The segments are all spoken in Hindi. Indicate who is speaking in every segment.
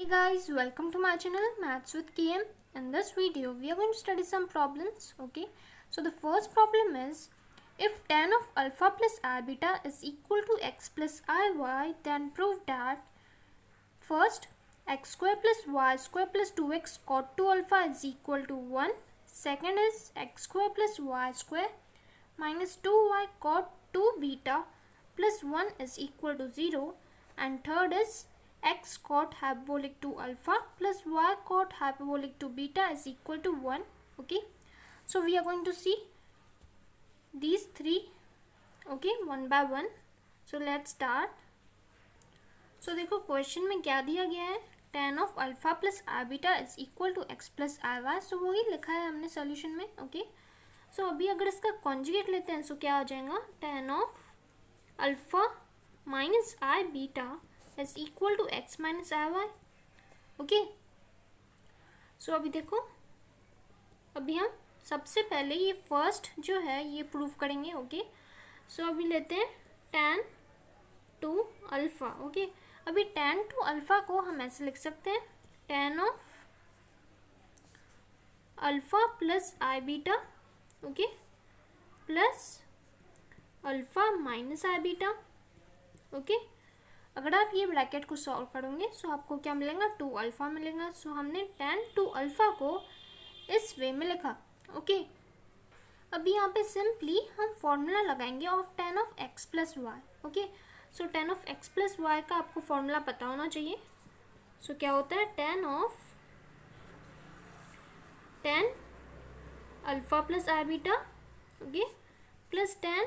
Speaker 1: Hey guys, welcome to my channel Maths with KM. In this video we are going to study some problems. Okay, so the first problem is, if tan of alpha plus I beta is equal to x plus iy, then prove that first x square plus y square plus 2x cot 2 alpha is equal to 1. Second is x square plus y square minus 2y cot 2 beta plus 1 is equal to 0. And third is x cot hyperbolic to alpha plus y cot hyperbolic to beta is equal to 1. Okay, so we are going to see these three, okay, one by one. So let's start. So देखो क्वेश्चन में क्या दिया गया है, tan of alpha plus i beta is equal to x plus i y. So वही लिखा है हमने सोल्यूशन में. ओके, सो अभी अगर इसका कॉन्जुगेट लेते हैं सो क्या हो जाएगा, tan of alpha minus i beta is equal to x minus i y. Okay, so अभी देखो, अभी हम सबसे पहले ये फर्स्ट जो है ये प्रूव करेंगे. ओके, सो अभी लेते हैं tan टू अल्फा. ओके, अभी tan टू अल्फा को हम ऐसे लिख सकते हैं, tan of alpha plus i beta, okay, plus alpha minus i beta. Okay, अगर आप ये ब्रैकेट को सॉल्व करोगे सो आपको क्या मिलेगा, 2 अल्फा मिलेगा. सो हमने tan टू अल्फा को इस वे में लिखा. ओके, अभी यहाँ पे सिंपली हम फॉर्मूला लगाएंगे of tan of x plus Y. Okay, so tan of x plus Y का आपको फॉर्मूला पता होना चाहिए. सो क्या होता है, tan alpha plus i beta, okay, plus tan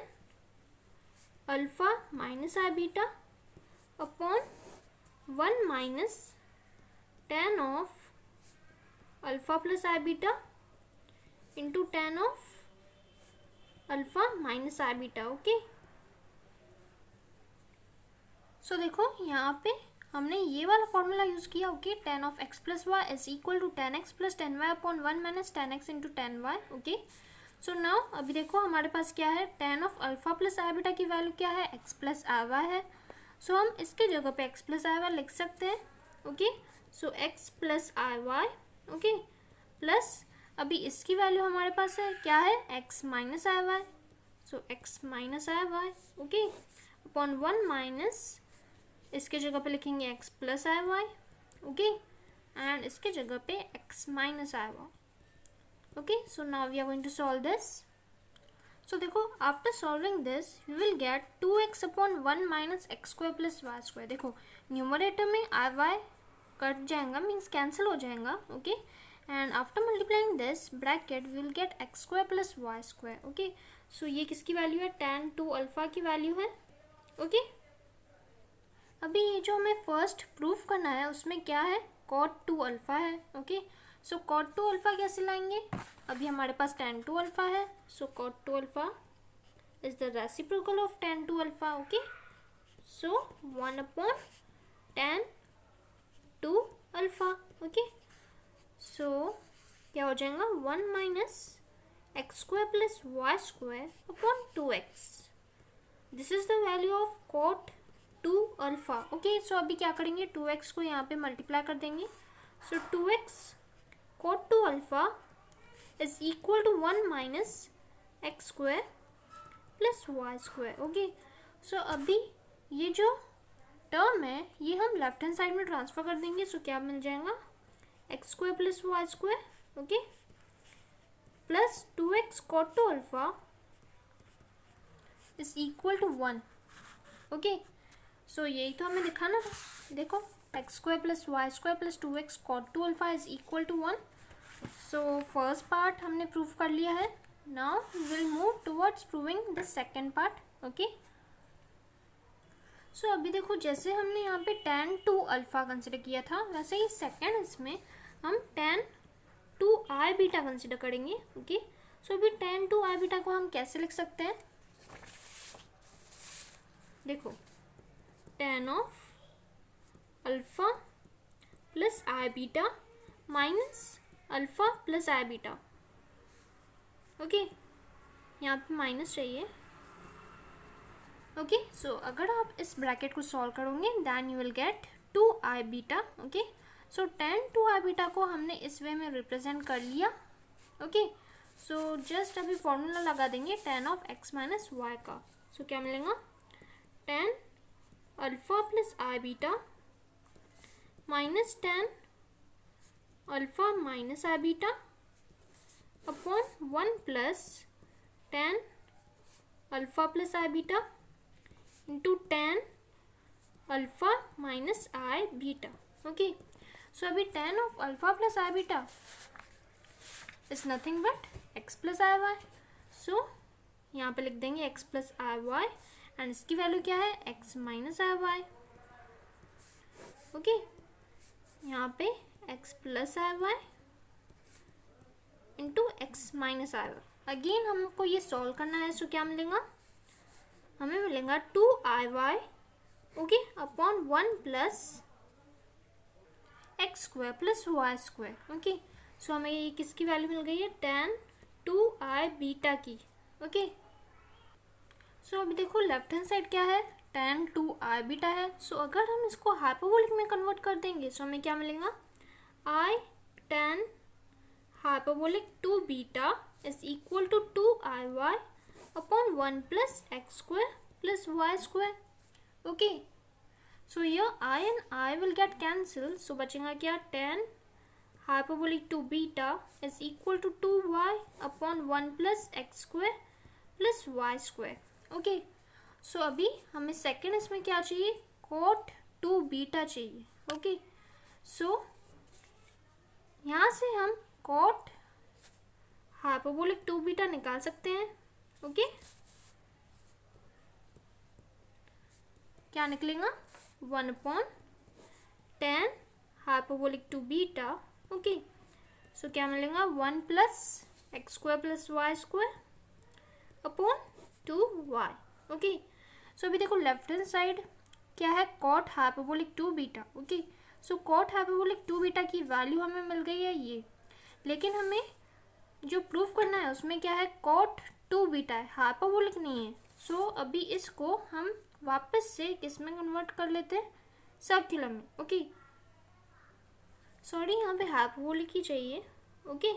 Speaker 1: alpha minus i beta upon 1 minus tan of alpha plus i beta into tan of alpha minus i beta. Okay, so देखो यहाँ पे हमने ये वाला फॉर्मूला यूज़ किया. Okay, tan of x plus y is equal to tan x plus tan y upon 1 minus tan x into tan y. Okay, so now अभी देखो हमारे पास क्या है, tan of alpha plus i beta की वैल्यू क्या है, x प्लस आई वाई है. सो हम इसके जगह पे x प्लस आई वाई लिख सकते हैं. Okay, so x plus i y, okay, plus अभी इसकी वैल्यू हमारे पास है क्या है, x minus i y. So x minus i y, okay, upon 1 minus इसके जगह पे लिखेंगे x plus i y. Okay, and इसके जगह पे x minus i y. Okay, so now we are going to solve this. So देखो after solving this you will get 2x upon 1 minus x squared plus y squared. देखो न्यूमरेटर में आई वाई कट जाएगा, मीन्स कैंसिल हो जाएगा. Okay, and after multiplying this bracket we will get x squared plus y squared. Okay, so ये किसकी वैल्यू है, tan टू अल्फा की वैल्यू है. ओके, अभी ये जो हमें फर्स्ट प्रूफ करना है उसमें क्या है, cot टू अल्फा है. Okay, so cot two alpha कैसे लाएंगे, अभी हमारे पास tan टू अल्फा है. So cot two alpha is the reciprocal of tan two alpha. Okay, so 1 upon tan two alpha. Okay, so क्या हो जाएगा, 1 minus x squared plus y squared upon 2x. This is the value of cot two alpha. Okay, so अभी क्या करेंगे, 2x को यहाँ पे मल्टीप्लाई कर देंगे. So 2x cot two alpha is equal to 1 minus x squared plus y squared. Okay, so अभी ये जो टर्म है ये हम लेफ्ट हैंड साइड में ट्रांसफर कर देंगे. सो क्या मिल जाएगा, x squared plus y squared, okay, plus 2x cot two alpha is equal to 1. Okay, so यही तो हमें दिखाना था. देखो x squared plus y squared plus 2x cot two alpha is equal to 1. So first part हमने प्रूव कर लिया है. Now we will move towards proving the second part. Okay, so अभी देखो जैसे हमने यहाँ पे tan टू अल्फा कंसिडर किया था वैसे ही सेकेंड इसमें हम tan two I beta consider करेंगे. ओके, सो अभी tan टू आई बीटा को हम कैसे लिख सकते हैं, देखो tan of alpha plus i beta minus alpha plus i beta. Okay, यहाँ पे माइनस चाहिए. ओके, सो अगर आप इस ब्रैकेट को सॉल्व करोगे then you will get 2i beta. Okay, so tan 2i beta को हमने इस वे में रिप्रेजेंट कर लिया। ओके, सो जस्ट अभी फॉर्मूला लगा देंगे tan of x minus y का। सो क्या मिलेगा, tan alpha plus i beta minus tan alpha minus i beta upon 1 plus tan alpha plus i beta into tan alpha minus i beta. Okay, so अभी tan of alpha plus i beta is nothing but x plus i y. So यहाँ पे लिख देंगे x plus i y and इसकी वैल्यू क्या है, x minus i y. Okay, यहाँ पे x plus i y into x minus i y. Again हमको ये सॉल्व करना है। सो क्या मिलेगा, हमें मिलेगा 2i y okay upon 1 plus x squared plus y squared. Okay, so हमें ये किसकी वैल्यू मिल गई है, tan 2i बीटा की। ओके, सो अभी देखो लेफ्ट हैंड साइड क्या है, tan 2i बीटा है। सो अगर हम इसको हाइपरबोलिक में कन्वर्ट कर देंगे सो हमें क्या मिलेगा, i tan hyperbolic 2 beta is equal to 2i y upon 1 plus x squared plus y squared. Okay, so ये i and i will get cancel. So बचेगा क्या, tan hyperbolic 2 beta is equal to 2y upon 1 plus x squared plus y squared. Okay, so अभी हमें सेकेंड इसमें क्या चाहिए, cot 2 बीटा चाहिए। ओके, सो यहाँ से हम cot हाइपरबोलिक 2 बीटा निकाल सकते हैं। ओके, क्या निकलेगा, 1 upon tan hyperbolic 2 beta. Okay, so क्या मिलेगा, 1 plus x squared plus y squared upon 2y। Okay, so अभी देखो लेफ्ट हैंड साइड क्या है, cot hyperbolic 2 beta. Okay, so cot hyperbolic 2 beta की वैल्यू हमें मिल गई है ये, लेकिन हमें जो प्रूफ करना है उसमें क्या है, cot 2 बीटा है, हाइपरबोलिक नहीं है। सो अभी इसको हम वापस से किस में कन्वर्ट कर लेते हैं, सर्कुलर में। ओके, सॉरी यहाँ पे हाइपरबोलिक ही चाहिए। ओके,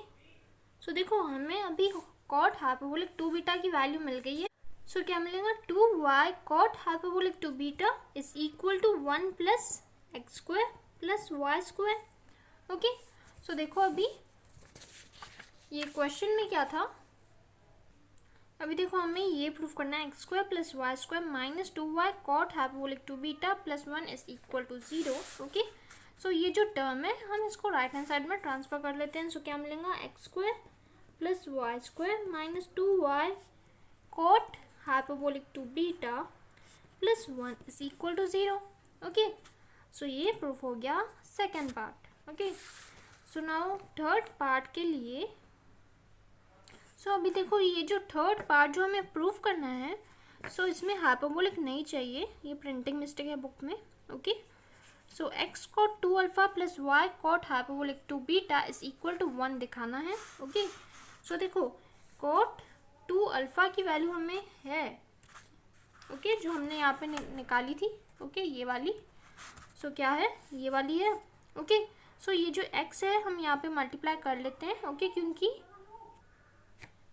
Speaker 1: सो देखो हमें अभी cot हाइपरबोलिक 2 बीटा की वैल्यू मिल गई है। सो क्या मिलेगा, 2y cot hyperbolic 2 beta is equal to 1 plus x squared plus y squared. Okay, so देखो अभी ये क्वेश्चन में क्या था, अभी देखो हमें ये प्रूफ करना है, x squared plus y squared minus 2y cot hyperbolic 2 beta plus 1 is equal to 0। Okay, so ये जो टर्म है हम इसको राइट हैंड साइड में ट्रांसफर कर लेते हैं। सो क्या मिलेगा, x squared plus y squared minus 2y cot hyperbolic 2 beta plus 1 is equal to 0। Okay, so ये प्रूफ हो गया second part. Okay, so now third part के लिए, सो अभी देखो ये जो थर्ड पार्ट जो हमें प्रूफ करना है, सो इसमें हाइपरबोलिक नहीं चाहिए, ये प्रिंटिंग मिस्टेक है बुक में। Okay, so x cot 2 alpha plus y cot hyperbolic 2 beta is equal to 1 दिखाना है। ओके, सो देखो cot 2 अल्फा की वैल्यू हमें है, ओके, जो हमने यहाँ पे निकाली थी। ओके, ये वाली, सो क्या है, ये वाली है। ओके, सो ये जो x है हम यहाँ पे मल्टीप्लाई कर लेते हैं। ओके, क्योंकि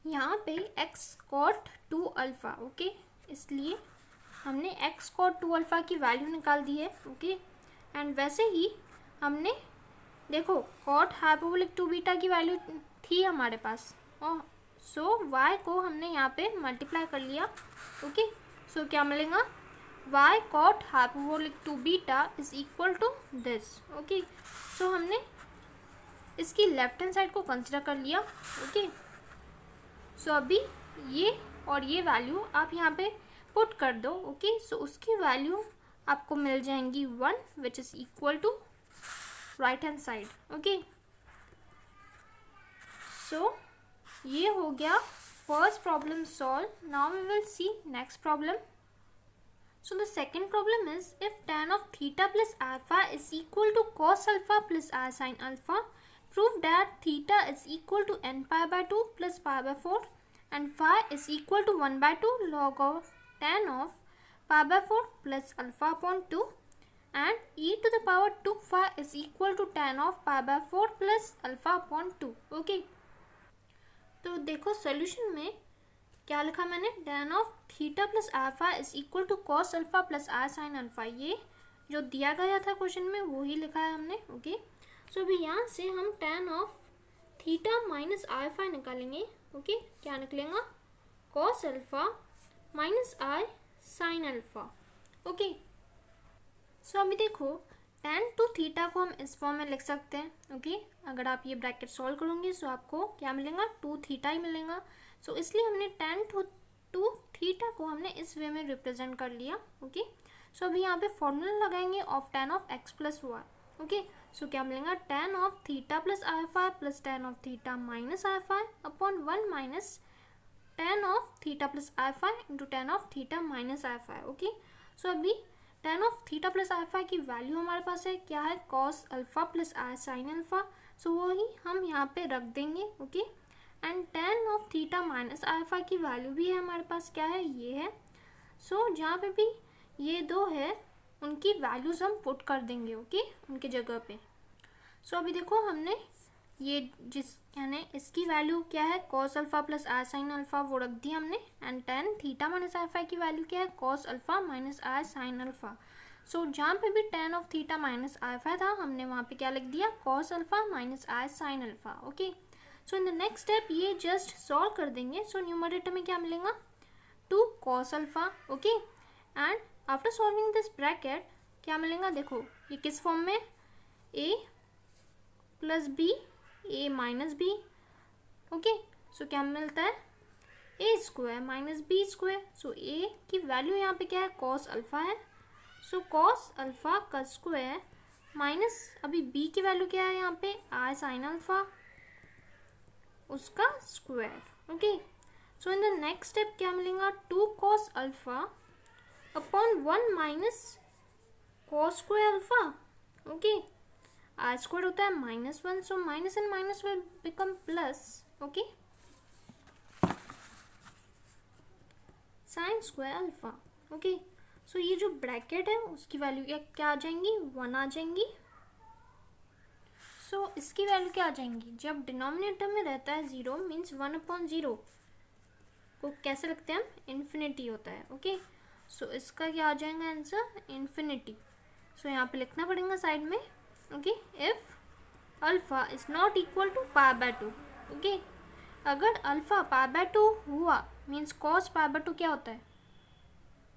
Speaker 1: यहाँ पे x cot 2 अल्फा, ओके, इसलिए हमने x cot 2 अल्फा की वैल्यू निकाल दी है। ओके, एंड वैसे ही हमने देखो cot हाइपरबोलिक 2 बीटा की वैल्यू थी हमारे पास, और सो y को हमने यहाँ पे मल्टीप्लाई कर लिया। ओके, सो क्या मिलेगा, y cot hyperbolic 2 beta is equal to this. Okay, so हमने इसकी लेफ्ट हैंड साइड को कंसिडर कर लिया। ओके, सो अभी ये और ये वैल्यू आप यहाँ पे पुट कर दो। ओके, सो उसकी वैल्यू आपको मिल जाएंगी 1 which is equal to right hand side. Okay, so ये हो गया first problem solve. Now we will see next problem. So the second problem is, if tan of theta plus alpha is equal to cos alpha plus r sin alpha, prove that theta is equal to n pi by 2 plus pi by 4 and phi is equal to 1 by 2 log of tan of pi by 4 plus alpha upon 2 and e to the power 2 phi is equal to tan of pi by 4 plus alpha upon 2. Okay, तो देखो सोल्यूशन में क्या लिखा मैंने, tan of theta plus alpha is equal to cos alpha plus are sine alpha. ये जो दिया गया था क्वेश्चन में वो ही लिखा है हमने. ओके, सो अभी यहाँ से हम tan of theta minus alpha निकालेंगे. ओके, क्या निकलेगा, cos alpha minus r sine alpha. Okay, so अभी देखो tan टू थीटा को हम इस फॉर्म में लिख सकते हैं. ओके, अगर आप ये ब्रैकेट सॉल्व करोगे तो आपको क्या मिलेगा, 2 थीटा ही मिलेगा. सो इसलिए हमने tan टू थीटा को हमने इस वे में रिप्रेजेंट कर लिया. ओके, सो अभी यहाँ पे फॉर्मूला लगाएंगे of tan of x plus Y. Okay, so क्या मिलेगा, tan of theta plus alpha plus tan of theta minus alpha upon 1 minus tan of theta plus alpha into tan of theta minus alpha. Okay, so अभी tan of theta plus alpha की वैल्यू हमारे पास है, क्या है, cos alpha plus are sine alpha. So वही हम यहाँ पे रख देंगे. Okay, and tan of theta minus alpha की वैल्यू भी है हमारे पास, क्या है, ये है. सो जहाँ पे भी ये दो है उनकी वैल्यूज़ हम पुट कर देंगे. ओके, उनके जगह पे. सो अभी देखो हमने ये जिस यानी इसकी वैल्यू क्या है, cos alpha plus are sine alpha, वो रख दी हमने. And tan theta minus alpha की वैल्यू क्या है, cos alpha minus r sine alpha. So जहाँ पे भी tan of theta minus alpha था हमने वहाँ पे क्या लिख दिया, cos alpha minus r sine alpha. Okay, so in the next step ये जस्ट सॉल्व कर देंगे. सो न्यूमरेटर में क्या मिलेगा, 2 cos alpha. Okay, and after solving this bracket क्या मिलेगा, देखो ये किस फॉर्म में, a plus b a minus b. Okay, so क्या मिलता है, a squared minus b squared. So a की वैल्यू यहाँ पे क्या है, कॉस अल्फा है. सो कॉस अल्फा का स्क्वायर माइनस अभी b की वैल्यू क्या है यहाँ पे, आर साइन अल्फा, उसका squared. Okay, so in the next step क्या मिलेगा, 2 cos alpha upon 1 minus cos square alpha. Okay, r squared होता है -1, so minus and minus will become plus. Okay, sine square alpha. Okay, so ये जो ब्रैकेट है उसकी वैल्यू क्या आ जाएंगी, 1 आ जाएंगी. सो इसकी वैल्यू क्या आ जाएंगी, जब डिनोमिनेटर में रहता है 0 मीन्स 1/0 को कैसे लिखते हैं हम, इन्फिनिटी होता है. ओके, सो इसका क्या आ जाएगा आंसर, इन्फिनिटी. सो यहाँ पे लिखना पड़ेगा साइड में. Okay, if alpha is not equal to pi by 2. Okay, अगर अल्फा पाई बाय 2 हुआ मीन्स कॉस पाई बाय 2 क्या होता है,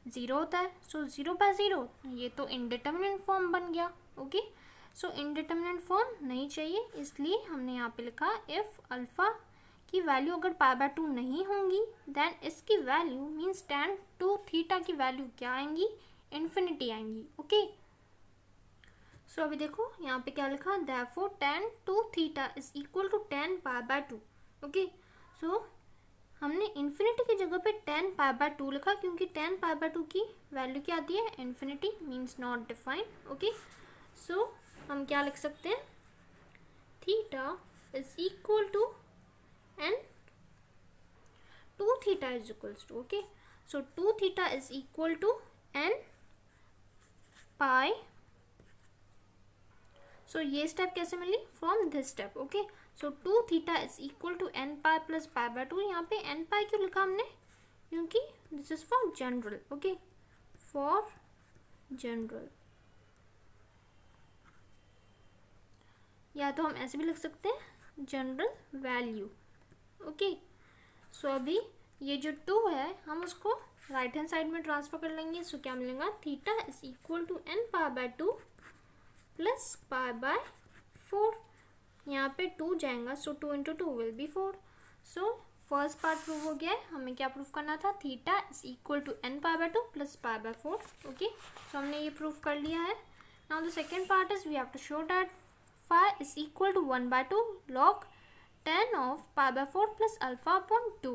Speaker 1: 0 होता है. सो 0/0 ये तो इनडिटर्मिनेट फॉर्म बन गया. ओके, सो इनडिटर्मिनेट फॉर्म नहीं चाहिए, इसलिए हमने यहाँ पे लिखा इफ अल्फा की वैल्यू अगर पाई बाय 2 नहीं होंगी देन इसकी value means tan two theta की वैल्यू क्या आएंगी, इन्फिनिटी आएंगी. ओके, सो अभी देखो यहाँ पे क्या लिखा, therefore tan two theta is equal to tan pi by 2. Okay, so हमने इन्फिनिटी की जगह पे tan पाई बाय 2 लिखा क्योंकि tan पाई बाय 2 की वैल्यू क्या आती है, infinity means not defined. Okay, so हम क्या लिख सकते हैं, theta is equal to n 2 theta is equals to. Okay, so 2 theta is equal to n pi. So ये स्टेप कैसे मिली, from this step. Okay, so 2 theta is equal to n pi plus pi by 2. यहाँ पे एन पाई क्यों लिखा हमने, क्योंकि this is for general. Okay, for general, या तो हम ऐसे भी लिख सकते हैं, जनरल वैल्यू. ओके, सो अभी ये जो 2 है हम उसको राइट हैंड साइड में ट्रांसफर कर लेंगे. सो क्या मिलेगा, theta is equal to n pi by 2 plus pi by 4. यहाँ पे 2 जाएगा, so 2 × 2 will be 4. So first part prove हो गया है. हमें क्या प्रूव करना था, theta is equal to n pi by 2 plus pi by 4. Okay, so हमने ये प्रूव कर लिया है. Now the second part is we have to show that phi is equal to 1/2 log tan of pi by 4 plus alpha upon 2.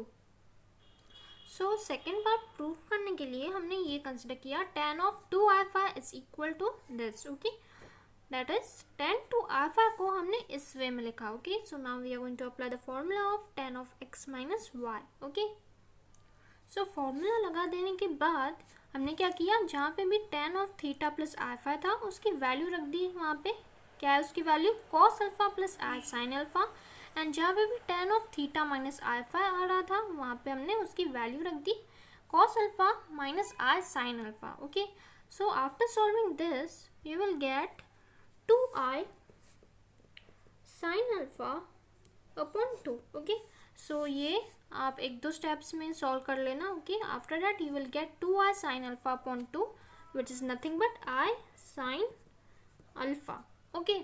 Speaker 1: So second part prove करने के लिए हमने ये कंसिडर किया, tan of 2 alpha is equal to this. Okay, that is tan 2 alpha को हमने इस वे में लिखा. Okay, so now we are going to apply the formula of tan of x minus y. Okay, so formula लगा देने के बाद हमने क्या किया, जहाँ पे भी tan of theta plus i phi था उसकी वैल्यू रख दी वहाँ पे, क्या है उसकी value, cos alpha plus i sine alpha, and जहाँ पे भी tan of theta minus i phi आ रहा था वहाँ पे हमने उसकी वैल्यू रख दी cos alpha minus i sine alpha. Okay, so after solving this you will get 2i sine alpha upon 2. Okay, so ये आप एक दो स्टेप्स में सॉल्व कर लेना. Okay, after that you will get 2i sine alpha upon 2 which is nothing but i sine alpha. Okay,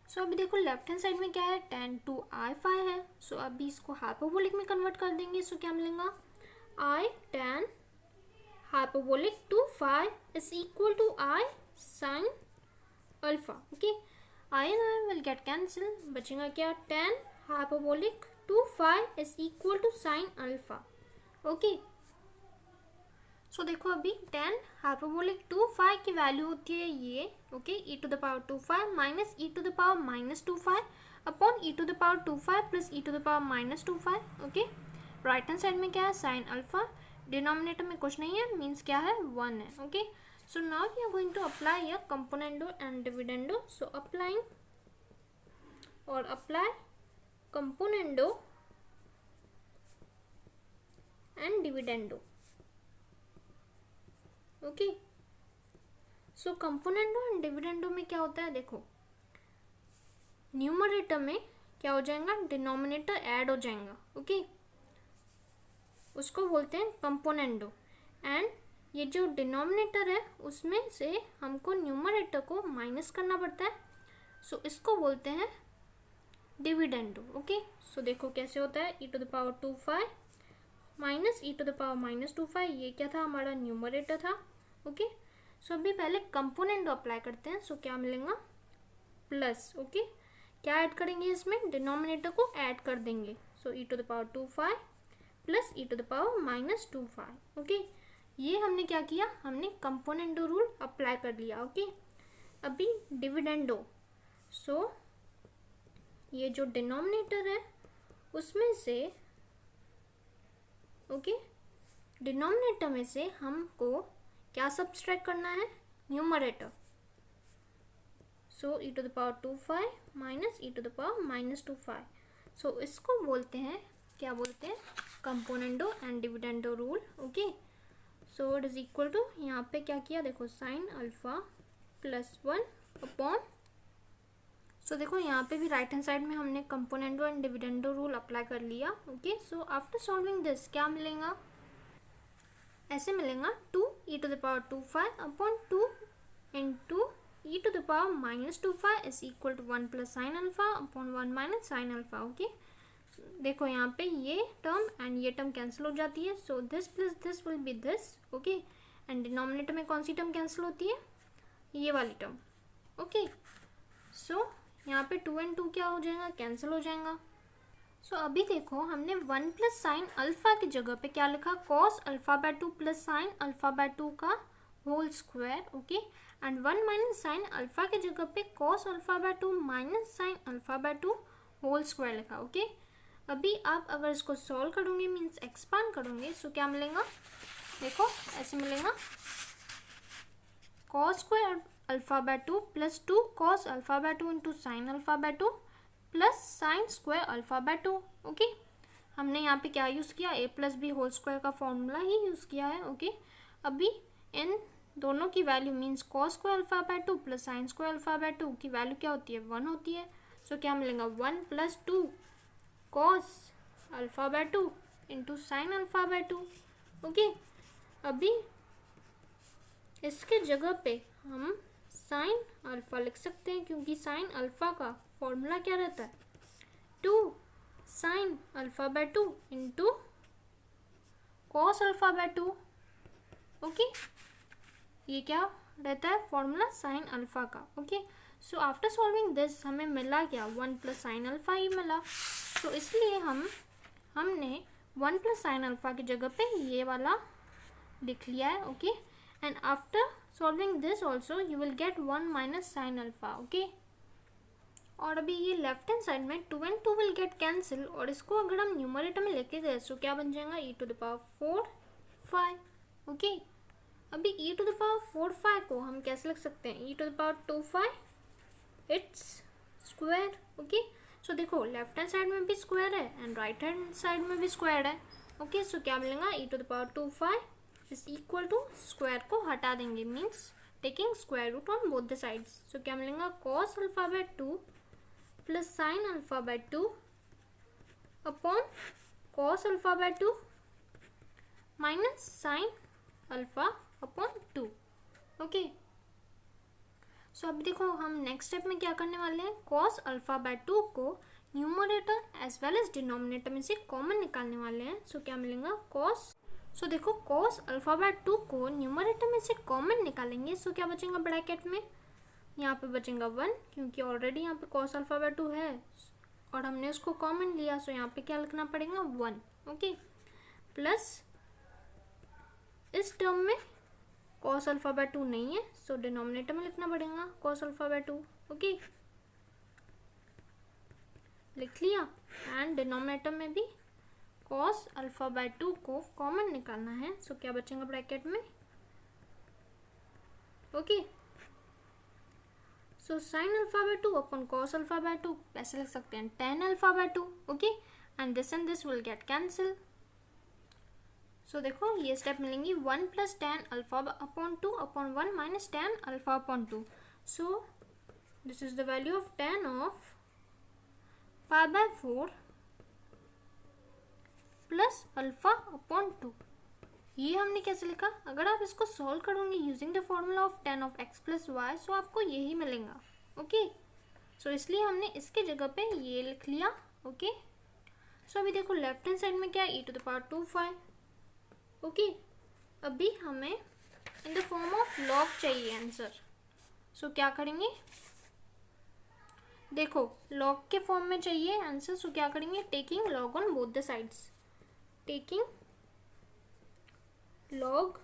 Speaker 1: so अभी देखो लेफ्ट हैंड साइड में क्या है, tan 2i फाई है. सो अभी इसको हाइपरबोलिक में कन्वर्ट कर देंगे. सो क्या मिलेगा, i tan hyperbolic 2 phi is equal to i sine alpha. Okay, i and i will get cancel, बचेगा क्या, tan hyperbolic 2 phi is equal to sine alpha. Okay, so देखो अभी tan हाइपरबोलिक 2 फाई की वैल्यू होती है ये, okay, e to the power 2 phi minus e to the power minus 2 phi upon e to the power 2 phi plus e to the power minus 2 phi. Okay, right hand side में क्या है, साइन अल्फा, डिनोमिनेटर में कुछ नहीं है, मीन्स क्या है, 1 है. Okay, so now we are going to apply a componendo and dividendo. So apply componendo and dividendo. Okay, so componendo and dividendo में क्या होता है, देखो न्यूमरेटर में क्या हो जाएगा, डिनोमिनेटर ऐड हो जाएगा. ओके, उसको बोलते हैं कंपोनेंडो, एंड ये जो डिनोमिनेटर है उसमें से हमको न्यूमरेटर को माइनस करना पड़ता है. सो इसको बोलते हैं डिविडेंडो. ओके, सो देखो कैसे होता है, e to the power 2 phi minus e to the power minus 2 phi, ये क्या था, हमारा न्यूमरेटर था. ओके, सो अभी पहले कंपोनेंडो अप्लाई करते हैं. सो क्या मिलेगा, प्लस. ओके, क्या ऐड करेंगे इसमें, डिनोमिनेटर को ऐड कर देंगे. So e to the power 2 phi plus e to the power minus 2 phi. Okay, ये हमने क्या किया, हमने कंपोनेंडो रूल अप्लाई कर लिया. ओके, अभी डिविडेंडो. सो ये जो डिनोमिनेटर है उसमें से, ओके, डिनोमिनेटर में से हमको क्या सब्सट्रैक्ट करना है, numerator. So e to the power 2 phi minus e to the power minus 2 phi. So इसको बोलते हैं, क्या बोलते हैं, componendo and dividendo rule. Okay, so it is equal to, यहाँ पे क्या किया, देखो sine alpha plus 1 upon. So देखो यहाँ पे भी राइट हैंड साइड में हमने componendo and dividendo rule apply कर लिया. Okay, so after solving this क्या मिलेगा, ऐसे मिलेगा 2 e to the power 2 phi upon 2 into e to the power minus 2 phi is equal to 1 plus sine alpha upon 1 minus sine alpha. Okay, देखो यहाँ पे ये टर्म एंड ये टर्म कैंसिल हो जाती है. So this plus this will be this. Okay, and denominator में कौन सी टर्म कैंसिल होती है, ये वाली टर्म. ओके, सो यहाँ पे 2 and 2 क्या हो जाएगा, कैंसिल हो जाएगा. सो अभी देखो हमने 1 प्लस साइन अल्फा की जगह पे क्या लिखा, cos alpha by 2 plus sine alpha by 2 का whole square. Okay, and 1 minus sine alpha की जगह पे cos alpha by 2 minus sine alpha by 2 whole square लिखा. ओके, अभी आप अगर इसको सॉल्व करोगे, मीन्स एक्सपांड करोगे, सो क्या मिलेगा, देखो ऐसे मिलेगा, cos square alpha by 2 plus 2 cos alpha by 2 into sine alpha by 2 plus sine square alpha by 2. Okay, हमने यहाँ पे क्या यूज़ किया, a plus B whole square का फॉर्मूला ही यूज़ किया है. ओके, अभी इन दोनों की value means cos square alpha by 2 plus sine square alpha by 2 की वैल्यू क्या होती है, 1 होती है. सो क्या मिलेगा, 1 plus 2 cos alpha by 2 into sine alpha by 2. Okay, अभी इसके जगह पे हम साइन अल्फा लिख सकते हैं, क्योंकि साइन अल्फा का फॉर्मूला क्या रहता है, 2 sign alpha by 2 into cos alpha by 2. Okay, ये क्या रहता है, फॉर्मूला साइन अल्फा का. Okay, so after solving this हमें मिला क्या, 1 प्लस साइन अल्फा ही मिला. तो इसलिए हमने 1 प्लस साइन अल्फा की जगह पे ये वाला लिख लिया है. Okay, and after solving this also you will gate 1 minus sine alpha. Okay, और अभी ये लेफ्ट हैंड साइड में 2 and 2 विल गेट कैंसिल, और इसको अगर हम न्यूमरेटर में लेके गए सो क्या बन जाएगा, e to the power 4 5. Okay, अभी e to the power 4 phi को हम कैसे लिख सकते हैं, e to the power 2 phi it's square. Okay, so देखो लेफ्ट हैंड साइड में भी स्क्वायर है एंड राइट हैंड साइड में भी स्क्वायर है। ओके, सो क्या मिलेगा, e to the power 2 phi is equal to square को हटा देंगे, means taking square root on both the sides. So क्या मिलेगा, cos alpha by 2 plus sine alpha by 2 upon cos alpha by 2 minus sine alpha upon 2। Okay, so अब देखो हम नेक्स्ट स्टेप में क्या करने वाले हैं, cos अल्फा बाय 2 को numerator as well as denominator में से कॉमन निकालने वाले हैं। सो क्या मिलेगा, सो देखो cos अल्फा बाय 2 को न्यूमरेटर में से कॉमन निकालेंगे। सो क्या बचेगा ब्रैकेट में, यहाँ पे बचेगा 1, क्योंकि ऑलरेडी यहाँ पे cos अल्फा बाय 2 है और हमने उसको कॉमन लिया। सो यहाँ पे क्या लिखना पड़ेगा, 1। ओके, प्लस इस टर्म में cos अल्फा बाय 2 नहीं है, सो डिनोमिनेटर में लिखना पड़ेगा cos अल्फा बाय 2। ओके, लिख लिया, एंड डिनोमिनेटर में भी cos अल्फा बाय 2 को कॉमन निकालना है। सो क्या बचेगा ब्रैकेट में, okay, so sine alpha by 2 upon cos alpha by 2 ऐसे लिख सकते हैं tan alpha by 2। Okay, and this will get cancel. सो देखो ये स्टेप मिलेंगी 1 plus tan alpha upon 2 upon 1 minus tan alpha upon 2। So this is the value of tan of pi by 4 plus alpha upon 2। ये हमने कैसे लिखा, अगर आप इसको सॉल्व करोगे using the formula of tan of x plus y, सो आपको यही मिलेगा। ओके, सो इसलिए हमने इसके जगह पे ये लिख लिया। ओके, सो अभी देखो लेफ्ट हैंड साइड में क्या है, e to the power 2 phi। Okay, अभी हमें in the form of log चाहिए आंसर। सो क्या करेंगे, देखो log के फॉर्म में चाहिए आंसर। सो क्या करेंगे, taking log on both the sides, taking log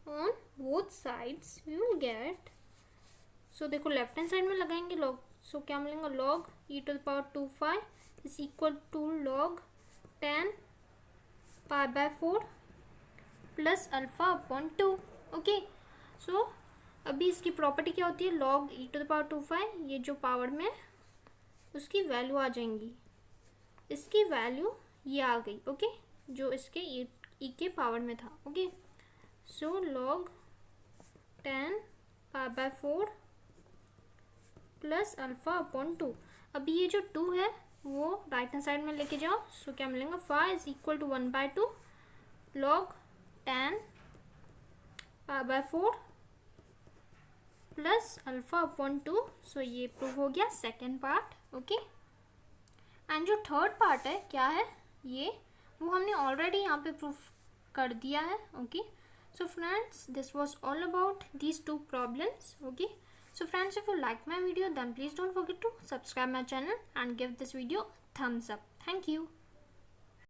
Speaker 1: on both sides we will get, so देखो लेफ्ट हैंड साइड में लगाएंगे log। सो क्या मिलेगा, log e to the power 2 phi is equal to log tan pi by 4 plus alpha upon 2। Okay, so अभी इसकी प्रॉपर्टी क्या होती है, log e to the power 2 phi, ये जो पावर में उसकी वैल्यू आ जाएंगी, इसकी वैल्यू ये आ गई। ओके, जो इसके e के पावर में था। Okay, so log tan pi by 4 plus alpha upon 2। अभी ये जो 2 है वो राइट हैंड साइड में लेके जाओ। सो क्या मिलेगा, phi is equal to 1/2 log tan pi by 4 plus alpha upon 2। So ये प्रूव हो गया सेकेंड पार्ट। ओके, एंड जो थर्ड पार्ट है क्या है, ये वो हमने ऑलरेडी यहाँ पे प्रूफ कर दिया है। Okay, so friends this was all about these 2 problems. Okay, so friends, if you like my video then please don't forget to subscribe my channel and give this video a thumbs up. Thank you.